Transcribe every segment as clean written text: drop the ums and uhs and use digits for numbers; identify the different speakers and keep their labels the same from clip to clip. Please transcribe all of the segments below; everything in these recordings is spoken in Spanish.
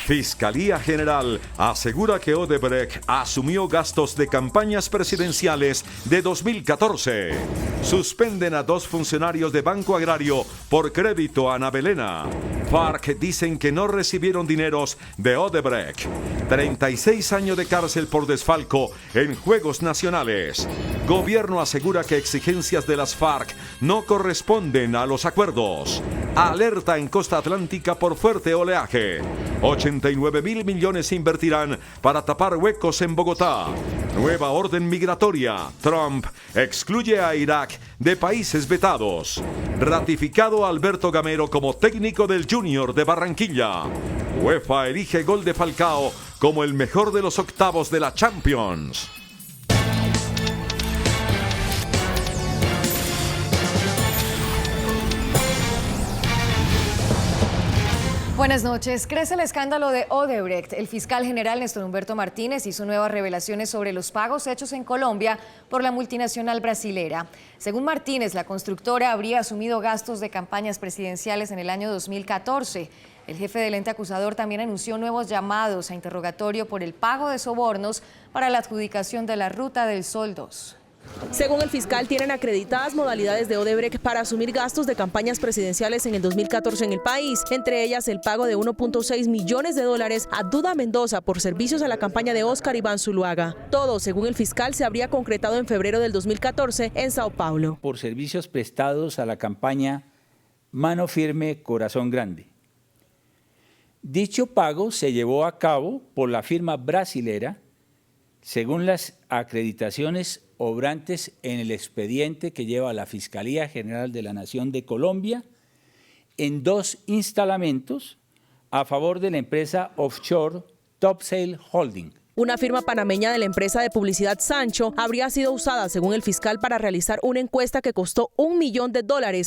Speaker 1: Fiscalía General asegura que Odebrecht asumió gastos de campañas presidenciales de 2014. Suspenden a 2 funcionarios de Banco Agrario por crédito a Ana Belena. FARC dicen que no recibieron dineros de Odebrecht. 36 años de cárcel por desfalco en Juegos Nacionales. Gobierno asegura que exigencias de las FARC no corresponden a los acuerdos. Alerta en costa atlántica por fuerte oleaje. 89.000 millones se invertirán para tapar huecos en Bogotá. Nueva orden migratoria. Trump excluye a Irak de países vetados. Ratificado Alberto Gamero como técnico del Junior de Barranquilla. UEFA elige gol de Falcao como el mejor de los octavos de la Champions.
Speaker 2: Buenas noches. Crece el escándalo de Odebrecht. El fiscal general Néstor Humberto Martínez hizo nuevas revelaciones sobre los pagos hechos en Colombia por la multinacional brasilera. Según Martínez, la constructora habría asumido gastos de campañas presidenciales en el año 2014. El jefe del ente acusador también anunció nuevos llamados a interrogatorio por el pago de sobornos para la adjudicación de la Ruta del Sol 2.
Speaker 3: Según el fiscal, tienen acreditadas modalidades de Odebrecht para asumir gastos de campañas presidenciales en el 2014 en el país, entre ellas el pago de $1.6 millones a Duda Mendoza por servicios a la campaña de Óscar Iván Zuluaga. Todo, según el fiscal, se habría concretado en febrero del 2014 en Sao Paulo.
Speaker 4: Por servicios prestados a la campaña Mano Firme, Corazón Grande. Dicho pago se llevó a cabo por la firma brasilera, según las acreditaciones obrantes en el expediente que lleva la Fiscalía General de la Nación de Colombia, en 2 instalamientos a favor de la empresa offshore Topsail Holding.
Speaker 3: Una firma panameña de la empresa de publicidad Sancho habría sido usada, según el fiscal, para realizar una encuesta que costó $1 millón.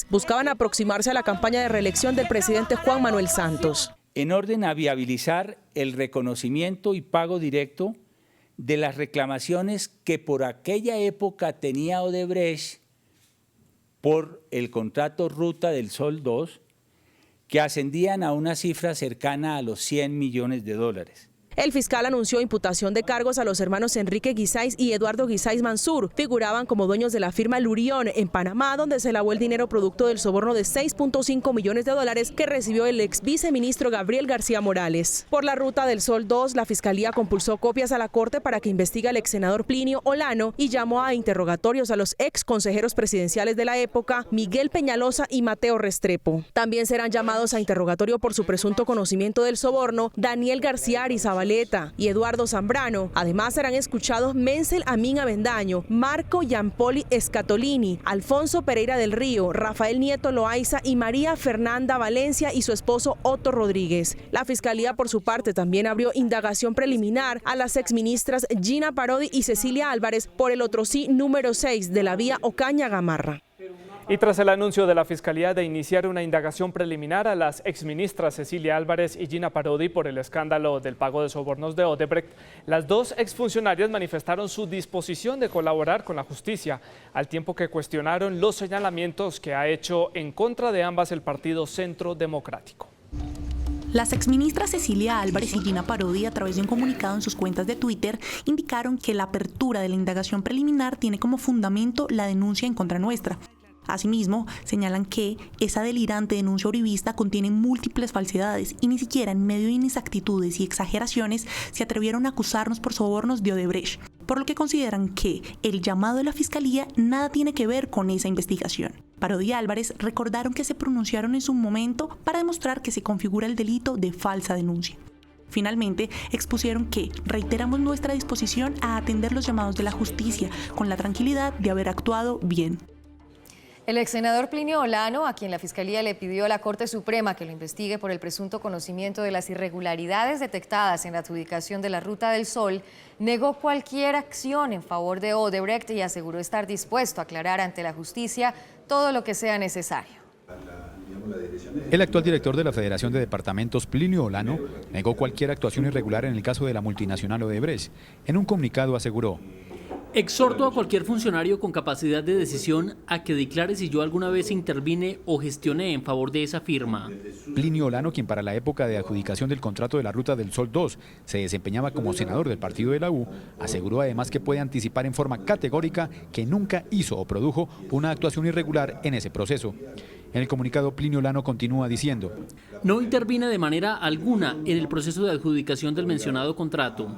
Speaker 3: Buscaban aproximarse a la campaña de reelección del presidente Juan Manuel Santos.
Speaker 4: En orden a viabilizar el reconocimiento y pago directo de las reclamaciones que por aquella época tenía Odebrecht por el contrato Ruta del Sol 2, que ascendían a una cifra cercana a los $100 millones.
Speaker 3: El fiscal anunció imputación de cargos a los hermanos Enrique Guisáiz y Eduardo Guisáiz Mansur. Figuraban como dueños de la firma Lurión en Panamá, donde se lavó el dinero producto del soborno de $6.5 millones que recibió el ex viceministro Gabriel García Morales. Por la Ruta del Sol 2, la fiscalía compulsó copias a la corte para que investigue al ex senador Plinio Olano y llamó a interrogatorios a los ex consejeros presidenciales de la época, Miguel Peñalosa y Mateo Restrepo. También serán llamados a interrogatorio por su presunto conocimiento del soborno Daniel García Arizabal y Eduardo Zambrano. Además serán escuchados Mencel Amin Avendaño, Marco Giampoli Scatolini, Alfonso Pereira del Río, Rafael Nieto Loaiza y María Fernanda Valencia y su esposo Otto Rodríguez. La fiscalía, por su parte, también abrió indagación preliminar a las exministras Gina Parodi y Cecilia Álvarez por el otro sí número 6 de la vía Ocaña-Gamarra.
Speaker 5: Y tras el anuncio de la Fiscalía de iniciar una indagación preliminar a las exministras Cecilia Álvarez y Gina Parodi por el escándalo del pago de sobornos de Odebrecht, las 2 exfuncionarias manifestaron su disposición de colaborar con la justicia, al tiempo que cuestionaron los señalamientos que ha hecho en contra de ambas el Partido Centro Democrático.
Speaker 6: Las exministras Cecilia Álvarez y Gina Parodi, a través de un comunicado en sus cuentas de Twitter, indicaron que la apertura de la indagación preliminar tiene como fundamento la denuncia en contra nuestra. Asimismo, señalan que esa delirante denuncia uribista contiene múltiples falsedades y ni siquiera en medio de inexactitudes y exageraciones se atrevieron a acusarnos por sobornos de Odebrecht, por lo que consideran que el llamado de la Fiscalía nada tiene que ver con esa investigación. Parodi y Álvarez recordaron que se pronunciaron en su momento para demostrar que se configura el delito de falsa denuncia. Finalmente, expusieron que reiteramos nuestra disposición a atender los llamados de la justicia con la tranquilidad de haber actuado bien.
Speaker 2: El ex senador Plinio Olano, a quien la Fiscalía le pidió a la Corte Suprema que lo investigue por el presunto conocimiento de las irregularidades detectadas en la adjudicación de la Ruta del Sol, negó cualquier acción en favor de Odebrecht y aseguró estar dispuesto a aclarar ante la justicia todo lo que sea necesario.
Speaker 7: El actual director de la Federación de Departamentos, Plinio Olano, negó cualquier actuación irregular en el caso de la multinacional Odebrecht. En un comunicado aseguró:
Speaker 8: Exhorto a cualquier funcionario con capacidad de decisión a que declare si yo alguna vez intervine o gestioné en favor de esa firma.
Speaker 7: Plinio Olano, quien para la época de adjudicación del contrato de la Ruta del Sol 2 se desempeñaba como senador del partido de la U, aseguró además que puede anticipar en forma categórica que nunca hizo o produjo una actuación irregular en ese proceso. En el comunicado, Plinio Olano continúa diciendo:
Speaker 8: no intervine de manera alguna en el proceso de adjudicación del mencionado contrato.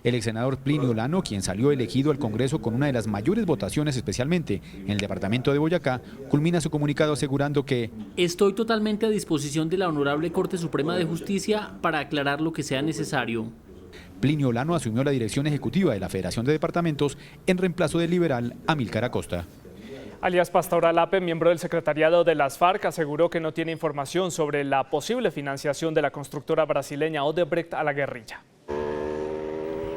Speaker 7: El ex senador Plinio Olano, quien salió elegido al Congreso con una de las mayores votaciones, especialmente en el departamento de Boyacá, culmina su comunicado asegurando que
Speaker 8: estoy totalmente a disposición de la Honorable Corte Suprema de Justicia para aclarar lo que sea necesario.
Speaker 7: Plinio Olano asumió la dirección ejecutiva de la Federación de Departamentos en reemplazo del liberal Amílcar Acosta.
Speaker 5: Alias Pastor Alape, miembro del secretariado de las FARC, aseguró que no tiene información sobre la posible financiación de la constructora brasileña Odebrecht a la guerrilla.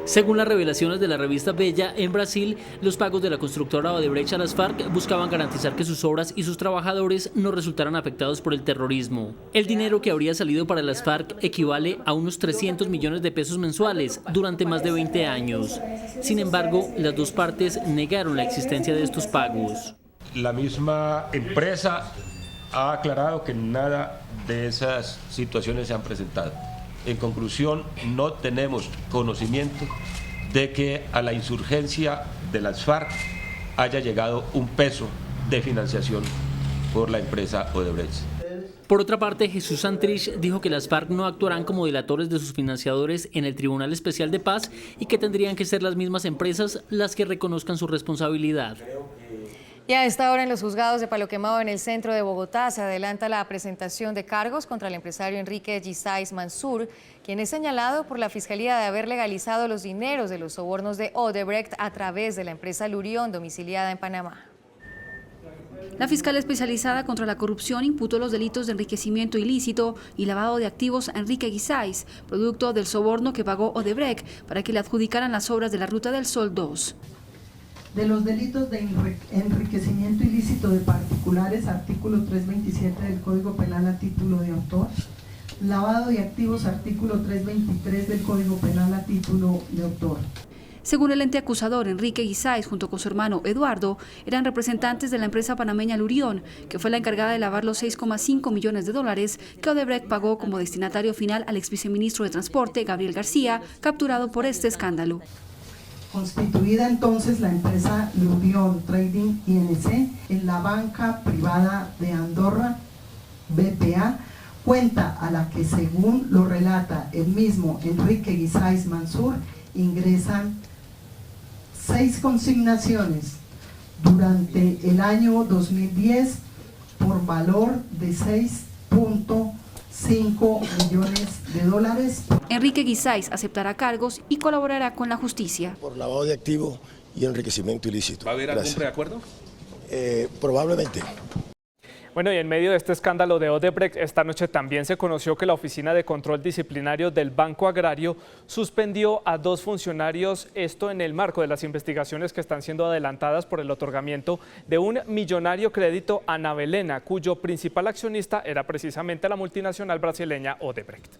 Speaker 8: Según las revelaciones de la revista Bella, en Brasil, los pagos de la constructora Odebrecht a las FARC buscaban garantizar que sus obras y sus trabajadores no resultaran afectados por el terrorismo. El dinero que habría salido para las FARC equivale a unos 300 millones de pesos mensuales durante más de 20 años. Sin embargo, las dos partes negaron la existencia de estos pagos.
Speaker 9: La misma empresa ha aclarado que nada de esas situaciones se han presentado. En conclusión, no tenemos conocimiento de que a la insurgencia de las FARC haya llegado un peso de financiación por la empresa Odebrecht.
Speaker 8: Por otra parte, Jesús Santrich dijo que las FARC no actuarán como delatores de sus financiadores en el Tribunal Especial de Paz y que tendrían que ser las mismas empresas las que reconozcan su responsabilidad.
Speaker 2: Y a esta hora en los juzgados de Palo Quemado en el centro de Bogotá se adelanta la presentación de cargos contra el empresario Enrique Guisáiz Mansur, quien es señalado por la Fiscalía de haber legalizado los dineros de los sobornos de Odebrecht a través de la empresa Lurión, domiciliada en Panamá.
Speaker 10: La fiscal especializada contra la corrupción imputó los delitos de enriquecimiento ilícito y lavado de activos a Enrique Guisáiz, producto del soborno que pagó Odebrecht para que le adjudicaran las obras de la Ruta del Sol 2.
Speaker 11: De los delitos de enriquecimiento ilícito de particulares, artículo 327 del Código Penal a título de autor, lavado de activos, artículo 323 del Código Penal a título de autor.
Speaker 10: Según el ente acusador, Enrique Guisáiz, junto con su hermano Eduardo, eran representantes de la empresa panameña Lurión, que fue la encargada de lavar los 6,5 millones de dólares que Odebrecht pagó como destinatario final al exviceministro de Transporte, Gabriel García, capturado por este escándalo.
Speaker 11: Constituida entonces la empresa Lurión Trading INC en la banca privada de Andorra, BPA, cuenta a la que, según lo relata el mismo Enrique Guisáiz Mansur, ingresan 6 consignaciones durante el año 2010 por valor de 6.5 millones de dólares.
Speaker 10: Enrique Guisáiz aceptará cargos y colaborará con la justicia.
Speaker 12: Por lavado de activos y enriquecimiento ilícito.
Speaker 13: ¿Va a haber algún preacuerdo?
Speaker 12: Probablemente.
Speaker 5: Bueno, y en medio de este escándalo de Odebrecht, esta noche también se conoció que la Oficina de Control Disciplinario del Banco Agrario suspendió a 2 funcionarios, esto en el marco de las investigaciones que están siendo adelantadas por el otorgamiento de un millonario crédito a Navelena, cuyo principal accionista era precisamente la multinacional brasileña Odebrecht.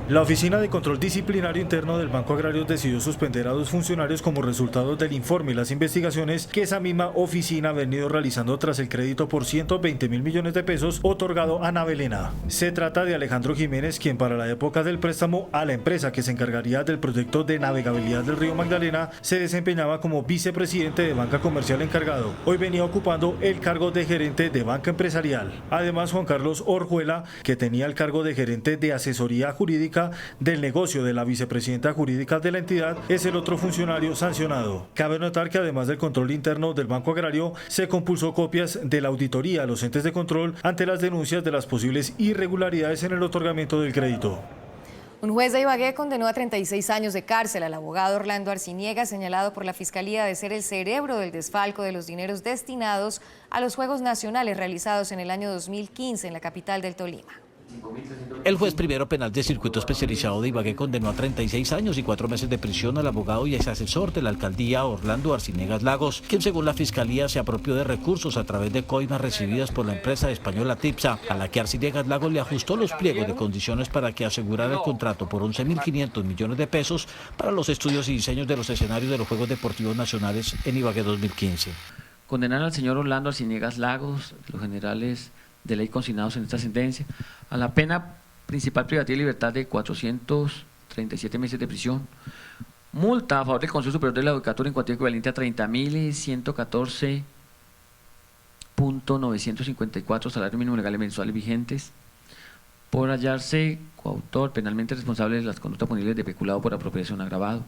Speaker 14: La Oficina de Control Disciplinario Interno del Banco Agrario decidió suspender a 2 funcionarios como resultado del informe y las investigaciones que esa misma oficina ha venido realizando tras el crédito por 120.000 millones de pesos otorgado a Navelena. Se trata de Alejandro Jiménez, quien para la época del préstamo a la empresa que se encargaría del proyecto de navegabilidad del río Magdalena se desempeñaba como vicepresidente de banca comercial encargado. Hoy venía ocupando el cargo de gerente de banca empresarial. Además, Juan Carlos Orjuela, que tenía el cargo de gerente de asesoría jurídica del negocio de la vicepresidenta jurídica de la entidad, es el otro funcionario sancionado. Cabe notar que además del control interno del Banco Agrario, se compulsó copias de la auditoría a los entes de control ante las denuncias de las posibles irregularidades en el otorgamiento del crédito.
Speaker 2: Un juez de Ibagué condenó a 36 años de cárcel al abogado Orlando Arciniega, señalado por la Fiscalía de ser el cerebro del desfalco de los dineros destinados a los Juegos Nacionales realizados en el año 2015 en la capital del Tolima.
Speaker 13: El juez primero penal del circuito especializado de Ibagué condenó a 36 años y 4 meses de prisión al abogado y ex asesor de la alcaldía Orlando Arciniegas Lagos, quien según la fiscalía se apropió de recursos a través de coimas recibidas por la empresa española Tipsa, a la que Arciniegas Lagos le ajustó los pliegos de condiciones para que asegurara el contrato por 11.500 millones de pesos para los estudios y diseños de los escenarios de los Juegos Deportivos Nacionales en Ibagué 2015.
Speaker 15: Condenar al señor Orlando Arciniegas Lagos, los generales de ley consignados en esta sentencia, a la pena principal privativa de libertad de 437 meses de prisión, multa a favor del Consejo Superior de la Judicatura en cuantía equivalente a 30.114.954 salarios mínimos legales mensuales vigentes, por hallarse coautor penalmente responsable de las conductas punibles de peculado por apropiación agravado,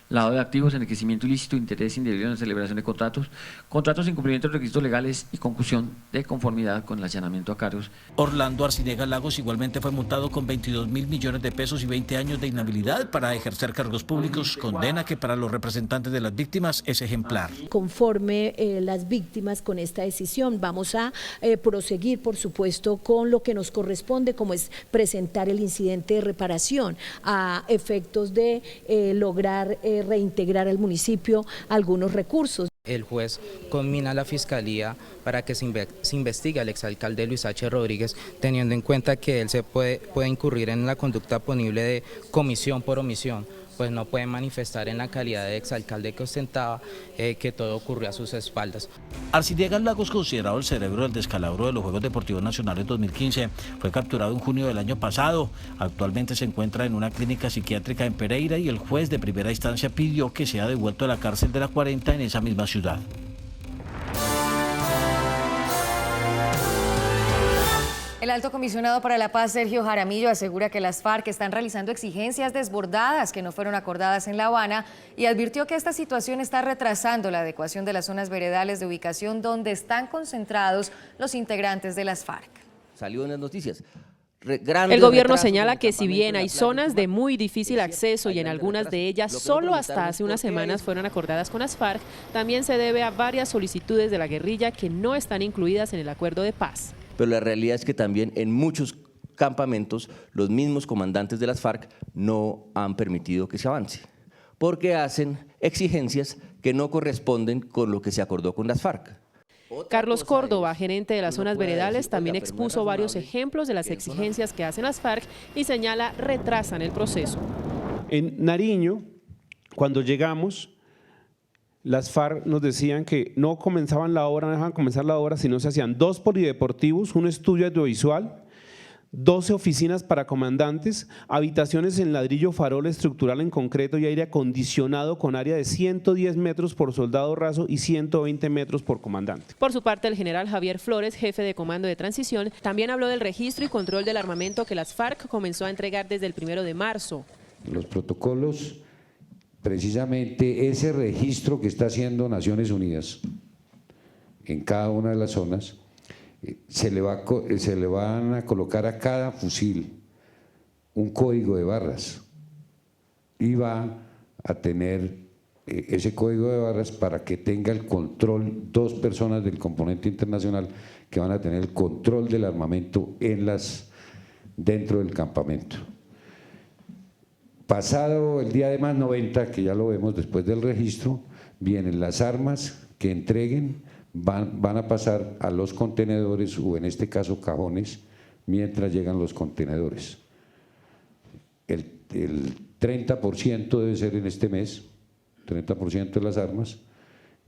Speaker 15: lavado de activos, enriquecimiento ilícito, interés indebido en la celebración de contratos, contratos sin cumplimiento de requisitos legales y concusión de conformidad con el allanamiento a cargos.
Speaker 13: Orlando Arciniegas Lagos igualmente fue multado con 22.000 millones de pesos y 20 años de inhabilidad para ejercer cargos públicos, condena que para los representantes de las víctimas es ejemplar.
Speaker 16: Conforme las víctimas con esta decisión, vamos a proseguir, por supuesto, con lo que nos corresponde, como es presentar el incidente de reparación a efectos de lograr reintegrar al municipio algunos recursos.
Speaker 17: El juez conmina a la Fiscalía para que se investigue al exalcalde Luis H. Rodríguez, teniendo en cuenta que él se puede incurrir en la conducta punible de comisión por omisión, pues no puede manifestar en la calidad de exalcalde que ostentaba que todo ocurrió a sus espaldas.
Speaker 13: Arciniegas Lagos, considerado el cerebro del descalabro de los Juegos Deportivos Nacionales 2015, fue capturado en junio del año pasado. Actualmente se encuentra en una clínica psiquiátrica en Pereira y el juez de primera instancia pidió que sea devuelto a la cárcel de la 40 en esa misma ciudad.
Speaker 2: El alto comisionado para la paz, Sergio Jaramillo, asegura que las FARC están realizando exigencias desbordadas que no fueron acordadas en La Habana y advirtió que esta situación está retrasando la adecuación de las zonas veredales de ubicación donde están concentrados los integrantes de las FARC.
Speaker 18: Salió en las noticias.
Speaker 19: El gobierno señala que si bien hay zonas de muy difícil acceso y en algunas de ellas solo hasta hace unas semanas fueron acordadas con las FARC, también se debe a varias solicitudes de la guerrilla que no están incluidas en el acuerdo de paz.
Speaker 18: Pero la realidad es que también en muchos campamentos los mismos comandantes de las FARC no han permitido que se avance, porque hacen exigencias que no corresponden con lo que se acordó con las FARC.
Speaker 19: Carlos Córdoba, gerente de las zonas veredales, también expuso varios ejemplos de las exigencias que hacen las FARC y señala retrasan el proceso.
Speaker 20: En Nariño, cuando llegamos, las FARC nos decían que no comenzaban la obra, no dejaban comenzar la obra, sino se hacían 2 polideportivos, un estudio audiovisual, 12 oficinas para comandantes, habitaciones en ladrillo farol estructural en concreto y aire acondicionado con área de 110 metros por soldado raso y 120 metros por comandante.
Speaker 19: Por su parte, el general Javier Flores, jefe de comando de transición, también habló del registro y control del armamento que las FARC comenzó a entregar desde el 1 de marzo.
Speaker 21: Los protocolos, precisamente ese registro que está haciendo Naciones Unidas en cada una de las zonas, se le van a colocar a cada fusil un código de barras y va a tener ese código de barras para que tenga el control 2 personas del componente internacional que van a tener el control del armamento dentro del campamento. Pasado el día de más 90, que ya lo vemos después del registro, vienen las armas que entreguen, van a pasar a los contenedores o en este caso cajones mientras llegan los contenedores. El 30% debe ser en este mes, 30% de las armas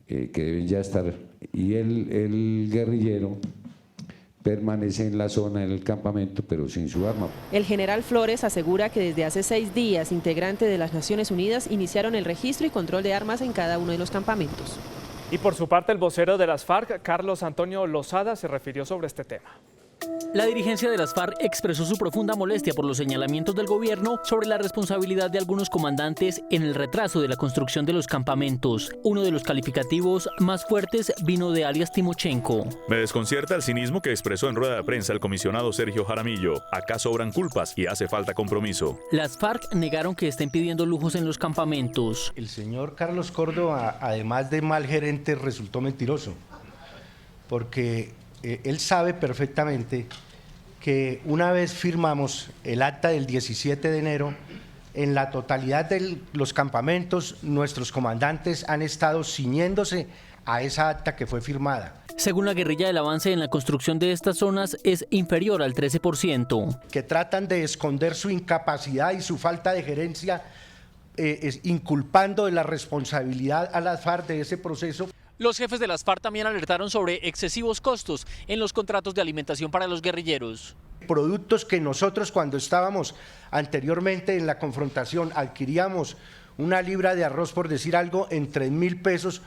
Speaker 21: que deben ya estar, y el guerrillero permanece en la zona, en el campamento, pero sin su arma.
Speaker 19: El general Flores asegura que desde hace 6 días, integrantes de las Naciones Unidas iniciaron el registro y control de armas en cada uno de los campamentos.
Speaker 5: Y por su parte, el vocero de las FARC, Carlos Antonio Lozada, se refirió sobre este tema.
Speaker 8: La dirigencia de las FARC expresó su profunda molestia por los señalamientos del gobierno sobre la responsabilidad de algunos comandantes en el retraso de la construcción de los campamentos. Uno de los calificativos más fuertes vino de alias Timochenko.
Speaker 22: Me desconcierta el cinismo que expresó en rueda de prensa el comisionado Sergio Jaramillo. Acá sobran culpas y hace falta compromiso.
Speaker 8: Las FARC negaron que estén pidiendo lujos en los campamentos.
Speaker 23: El señor Carlos Córdoba, además de mal gerente, resultó mentiroso, porque él sabe perfectamente que una vez firmamos el acta del 17 de enero, en la totalidad de los campamentos nuestros comandantes han estado ciñéndose a esa acta que fue firmada.
Speaker 8: Según la guerrilla, el avance en la construcción de estas zonas es inferior al 13%.
Speaker 23: Que tratan de esconder su incapacidad y su falta de gerencia, inculpando de la responsabilidad a las FARC de ese proceso.
Speaker 8: Los jefes de las FARC también alertaron sobre excesivos costos en los contratos de alimentación para los guerrilleros.
Speaker 23: Productos que nosotros, cuando estábamos anteriormente en la confrontación, adquiríamos una libra de arroz, por decir algo, en 3.000 pesos,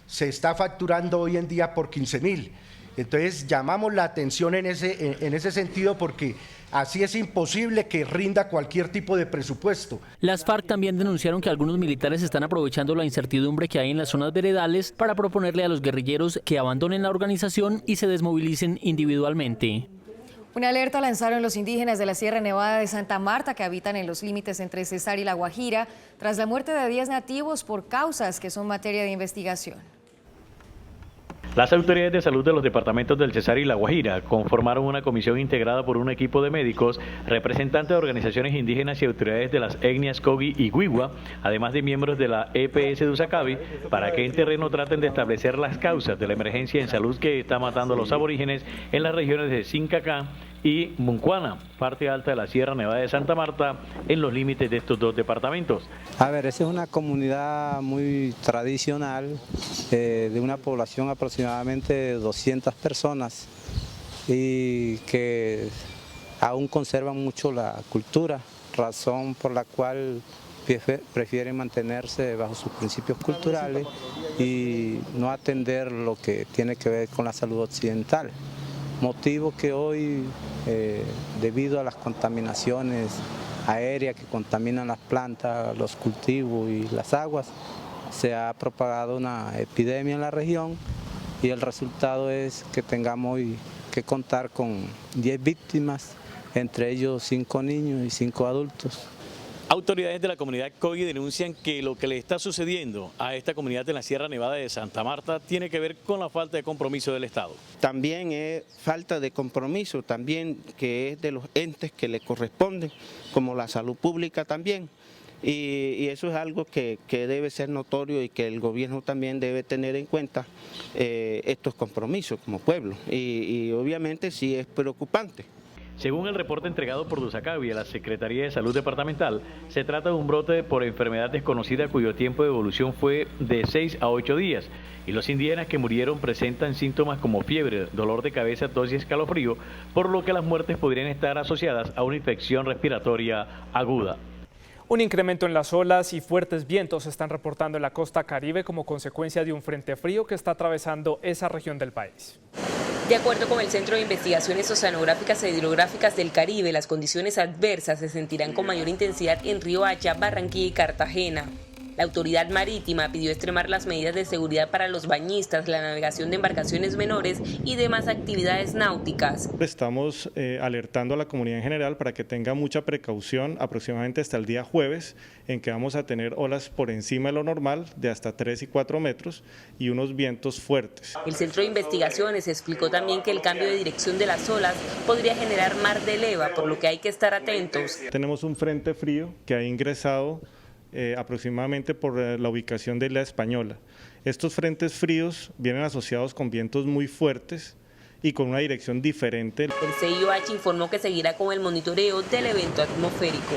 Speaker 23: se está facturando hoy en día por 15.000. Entonces llamamos la atención en ese sentido, porque así es imposible que rinda cualquier tipo de presupuesto.
Speaker 8: Las FARC también denunciaron que algunos militares están aprovechando la incertidumbre que hay en las zonas veredales para proponerle a los guerrilleros que abandonen la organización y se desmovilicen individualmente.
Speaker 2: Una alerta lanzaron los indígenas de la Sierra Nevada de Santa Marta que habitan en los límites entre Cesar y La Guajira tras la muerte de 10 nativos por causas que son materia de investigación.
Speaker 1: Las autoridades de salud de los departamentos del Cesar y La Guajira conformaron una comisión integrada por un equipo de médicos, representantes de organizaciones indígenas y autoridades de las etnias Kogi y Wiwa, además de miembros de la EPS de Usacabi, para que en terreno traten de establecer las causas de la emergencia en salud que está matando a los aborígenes en las regiones de Sincacá y Muncuana, parte alta de la Sierra Nevada de Santa Marta, en los límites de estos dos departamentos.
Speaker 3: A ver, esa es una comunidad muy tradicional, de una población aproximadamente de 200 personas y que aún conservan mucho la cultura, razón por la cual prefieren mantenerse bajo sus principios culturales y no atender lo que tiene que ver con la salud occidental. Motivo que hoy, debido a las contaminaciones aéreas que contaminan las plantas, los cultivos y las aguas, se ha propagado una epidemia en la región y el resultado es que tengamos hoy que contar con 10 víctimas, entre ellos 5 niños y 5 adultos.
Speaker 1: Autoridades de la comunidad Kogi denuncian que lo que le está sucediendo a esta comunidad en la Sierra Nevada de Santa Marta tiene que ver con la falta de compromiso del Estado.
Speaker 3: También es falta de compromiso, también que es de los entes que le corresponden, como la salud pública también. Y eso es algo que debe ser notorio y que el gobierno también debe tener en cuenta estos compromisos como pueblo. Y obviamente sí es preocupante.
Speaker 1: Según el reporte entregado por Usacabi a la Secretaría de Salud Departamental, se trata de un brote por enfermedad desconocida cuyo tiempo de evolución fue de 6 a 8 días y los indígenas que murieron presentan síntomas como fiebre, dolor de cabeza, tos y escalofrío, por lo que las muertes podrían estar asociadas a una infección respiratoria aguda.
Speaker 5: Un incremento en las olas y fuertes vientos se están reportando en la costa caribe como consecuencia de un frente frío que está atravesando esa región del país.
Speaker 4: De acuerdo con el Centro de Investigaciones Oceanográficas e Hidrográficas del Caribe, las condiciones adversas se sentirán con mayor intensidad en Riohacha, Barranquilla y Cartagena. La autoridad marítima pidió extremar las medidas de seguridad para los bañistas, la navegación de embarcaciones menores y demás actividades náuticas.
Speaker 24: Estamos alertando a la comunidad en general para que tenga mucha precaución aproximadamente hasta el día jueves, en que vamos a tener olas por encima de lo normal de hasta 3 y 4 metros y unos vientos fuertes.
Speaker 4: El Centro de Investigaciones explicó también que el cambio de dirección de las olas podría generar mar de leva, por lo que hay que estar atentos.
Speaker 24: Tenemos un frente frío que ha ingresado aproximadamente por la ubicación de la Española. Estos frentes fríos vienen asociados con vientos muy fuertes y con una dirección diferente.
Speaker 4: El CIOH informó que seguirá con el monitoreo del evento atmosférico.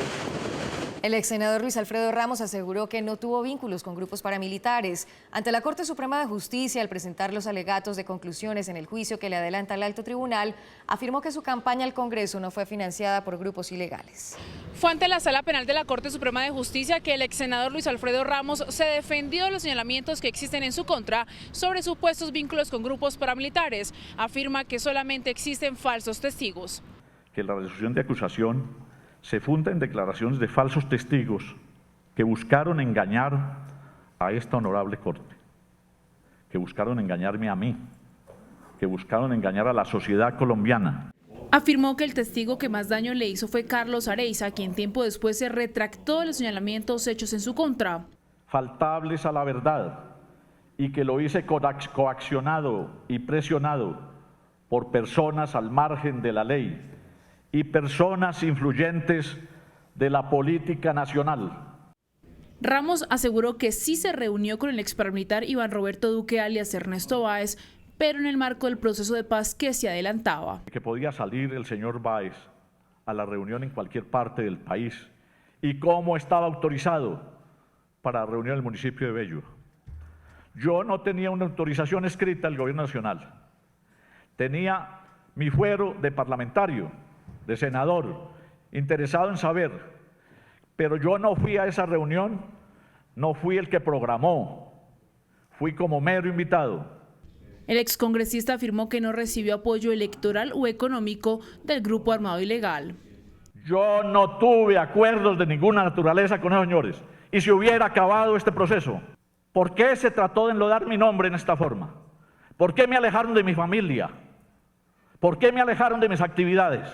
Speaker 2: El ex senador Luis Alfredo Ramos aseguró que no tuvo vínculos con grupos paramilitares. Ante la Corte Suprema de Justicia, al presentar los alegatos de conclusiones en el juicio que le adelanta el alto tribunal, afirmó que su campaña al Congreso no fue financiada por grupos ilegales.
Speaker 25: Fue ante la Sala Penal de la Corte Suprema de Justicia que el ex senador Luis Alfredo Ramos se defendió de los señalamientos que existen en su contra sobre supuestos vínculos con grupos paramilitares. Afirma que solamente existen falsos testigos.
Speaker 26: Que la resolución de acusación se funda en declaraciones de falsos testigos que buscaron engañar a esta honorable Corte, que buscaron engañarme a mí, que buscaron engañar a la sociedad colombiana.
Speaker 25: Afirmó que el testigo que más daño le hizo fue Carlos Areiza, quien tiempo después se retractó de los señalamientos hechos en su contra.
Speaker 26: Faltables a la verdad y que lo hice coaccionado y presionado por personas al margen de la ley y personas influyentes de la política nacional.
Speaker 25: Ramos aseguró que sí se reunió con el exparamilitar Iván Roberto Duque alias Ernesto Báez, pero en el marco del proceso de paz que se adelantaba.
Speaker 26: Que podía salir el señor Báez a la reunión en cualquier parte del país y cómo estaba autorizado para la reunión en el municipio de Bello. Yo no tenía una autorización escrita del gobierno nacional, tenía mi fuero de parlamentario, de senador, interesado en saber, pero yo no fui a esa reunión, no fui el que programó, fui como mero invitado.
Speaker 25: El excongresista afirmó que no recibió apoyo electoral o económico del grupo armado ilegal.
Speaker 26: Yo no tuve acuerdos de ninguna naturaleza con esos señores. Y si hubiera acabado este proceso, ¿por qué se trató de enlodar mi nombre en esta forma? ¿Por qué me alejaron de mi familia? ¿Por qué me alejaron de mis actividades?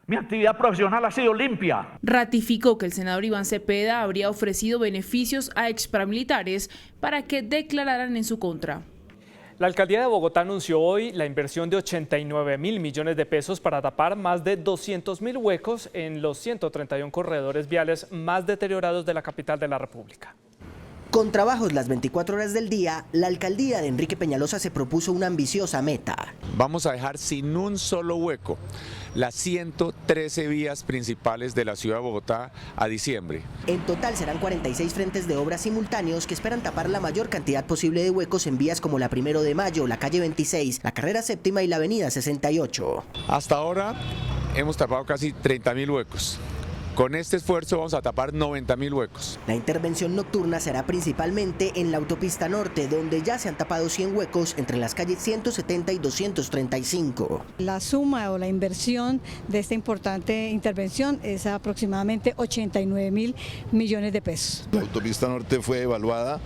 Speaker 26: Mi actividad profesional ha sido limpia.
Speaker 25: Ratificó que el senador Iván Cepeda habría ofrecido beneficios a exparamilitares para que declararan en su contra.
Speaker 5: La alcaldía de Bogotá anunció hoy la inversión de 89.000 millones de pesos para tapar más de 200.000 huecos en los 131 corredores viales más deteriorados de la capital de la República.
Speaker 6: Con trabajos las 24 horas del día, la alcaldía de Enrique Peñalosa se propuso una ambiciosa meta.
Speaker 7: Vamos a dejar sin un solo hueco las 113 vías principales de la ciudad de Bogotá a diciembre.
Speaker 6: En total serán 46 frentes de obra simultáneos que esperan tapar la mayor cantidad posible de huecos en vías como la 1 de Mayo, la calle 26, la carrera 7ª y la avenida 68.
Speaker 7: Hasta ahora hemos tapado casi 30.000 huecos. Con este esfuerzo vamos a tapar 90.000 huecos.
Speaker 6: La intervención nocturna será principalmente en la autopista norte, donde ya se han tapado 100 huecos entre las calles 170 y 235.
Speaker 9: La suma o la inversión de esta importante intervención es aproximadamente 89.000 millones de pesos.
Speaker 10: La autopista norte fue evaluada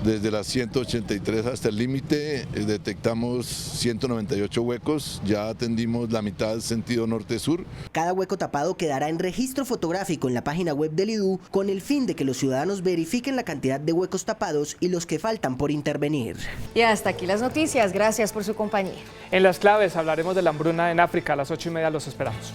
Speaker 10: desde las 183 hasta el límite, detectamos 198 huecos, ya atendimos la mitad sentido norte-sur.
Speaker 6: Cada hueco tapado quedará en registro fotográfico en la página web del IDU con el fin de que los ciudadanos verifiquen la cantidad de huecos tapados y los que faltan por intervenir.
Speaker 2: Y hasta aquí las noticias, gracias por su compañía.
Speaker 5: En las claves hablaremos de la hambruna en África, a las 8:30 los esperamos.